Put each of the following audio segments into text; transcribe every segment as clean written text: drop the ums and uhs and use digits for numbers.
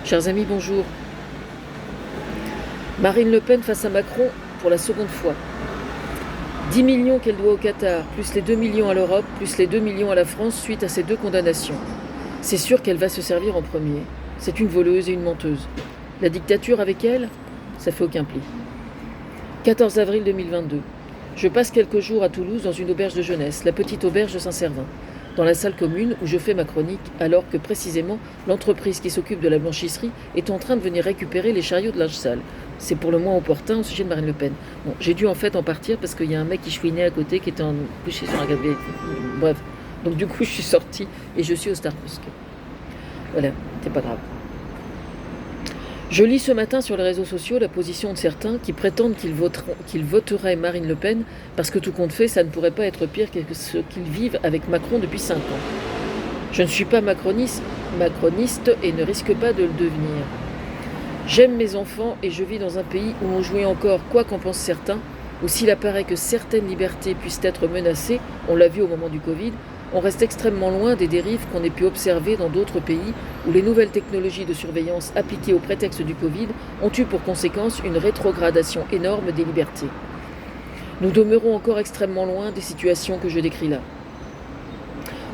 Chers amis, bonjour. Marine Le Pen face à Macron pour la seconde fois. 10 millions qu'elle doit au Qatar, plus les 2 millions à l'Europe, plus les 2 millions à la France suite à ces 2 condamnations. C'est sûr qu'elle va se servir en premier. C'est une voleuse et une menteuse. La dictature avec elle, ça fait aucun pli. 14 avril 2022. Je passe quelques jours à Toulouse dans une auberge de jeunesse, la petite auberge de Saint-Servin, dans la salle commune où je fais ma chronique, alors que précisément l'entreprise qui s'occupe de la blanchisserie est en train de venir récupérer les chariots de linge sale. C'est pour le moins opportun au sujet de Marine Le Pen. Bon, j'ai dû en fait en partir parce qu'il y a un mec qui chouinait à côté qui était en couché sur un gabinet. Bref, donc du coup je suis sortie et je suis au Starbucks. Voilà, c'est pas grave. Je lis ce matin sur les réseaux sociaux la position de certains qui prétendent qu'ils voteraient Marine Le Pen parce que tout compte fait, ça ne pourrait pas être pire que ce qu'ils vivent avec Macron depuis 5 ans. Je ne suis pas macroniste et ne risque pas de le devenir. J'aime mes enfants et je vis dans un pays où on jouit encore quoi qu'en pensent certains, où s'il apparaît que certaines libertés puissent être menacées, on l'a vu au moment du Covid, on reste extrêmement loin des dérives qu'on ait pu observer dans d'autres pays où les nouvelles technologies de surveillance appliquées au prétexte du Covid ont eu pour conséquence une rétrogradation énorme des libertés. Nous demeurons encore extrêmement loin des situations que je décris là.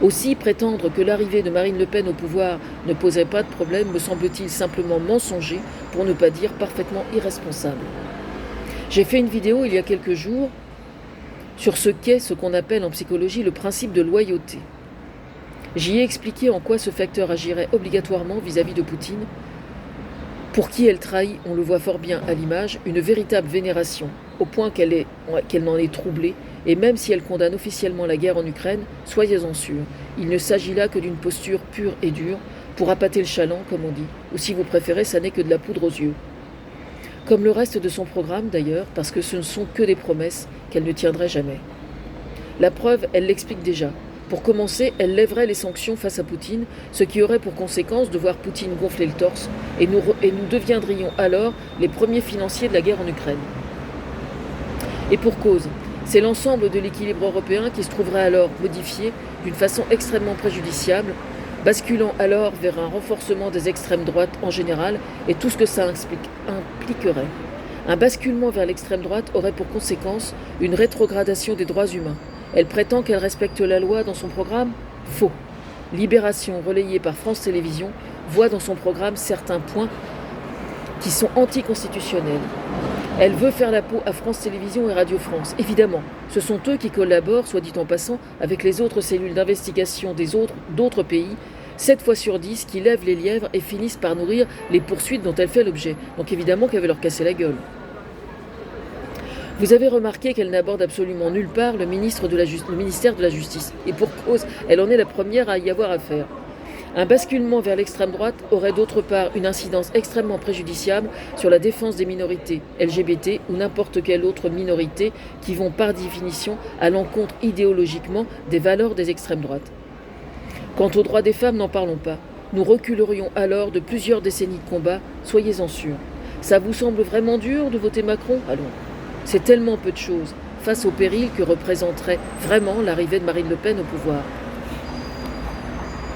Aussi, prétendre que l'arrivée de Marine Le Pen au pouvoir ne poserait pas de problème me semble-t-il simplement mensonger, pour ne pas dire parfaitement irresponsable. J'ai fait une vidéo il y a quelques jours sur ce qu'est ce qu'on appelle en psychologie le principe de loyauté. J'y ai expliqué en quoi ce facteur agirait obligatoirement vis-à-vis de Poutine, pour qui elle trahit, on le voit fort bien à l'image, une véritable vénération, au point qu'elle n'en est troublée, et même si elle condamne officiellement la guerre en Ukraine, soyez-en sûrs, il ne s'agit là que d'une posture pure et dure, pour appâter le chaland, comme on dit, ou si vous préférez, ça n'est que de la poudre aux yeux. Comme le reste de son programme d'ailleurs, parce que ce ne sont que des promesses qu'elle ne tiendrait jamais. La preuve, elle l'explique déjà. Pour commencer, elle lèverait les sanctions face à Poutine, ce qui aurait pour conséquence de voir Poutine gonfler le torse, et nous deviendrions alors les premiers financiers de la guerre en Ukraine. Et pour cause, c'est l'ensemble de l'équilibre européen qui se trouverait alors modifié d'une façon extrêmement préjudiciable, basculant alors vers un renforcement des extrêmes droites en général et tout ce que ça impliquerait. Un basculement vers l'extrême droite aurait pour conséquence une rétrogradation des droits humains. Elle prétend qu'elle respecte la loi dans son programme ? Faux. Libération, relayée par France Télévisions, voit dans son programme certains points qui sont anticonstitutionnels. Elle veut faire la peau à France Télévisions et Radio France. Évidemment, ce sont eux qui collaborent, soit dit en passant, avec les autres cellules d'investigation d'autres pays, 7 fois sur 10 qui lèvent les lièvres et finissent par nourrir les poursuites dont elle fait l'objet. Donc évidemment qu'elle veut leur casser la gueule. Vous avez remarqué qu'elle n'aborde absolument nulle part le ministère de la Justice. Et pour cause, elle en est la première à y avoir affaire. Un basculement vers l'extrême droite aurait d'autre part une incidence extrêmement préjudiciable sur la défense des minorités LGBT ou n'importe quelle autre minorité qui vont par définition à l'encontre idéologiquement des valeurs des extrêmes droites. Quant aux droits des femmes, n'en parlons pas. Nous reculerions alors de plusieurs décennies de combat, soyez-en sûrs. Ça vous semble vraiment dur de voter Macron ? Allons. C'est tellement peu de choses face au péril que représenterait vraiment l'arrivée de Marine Le Pen au pouvoir.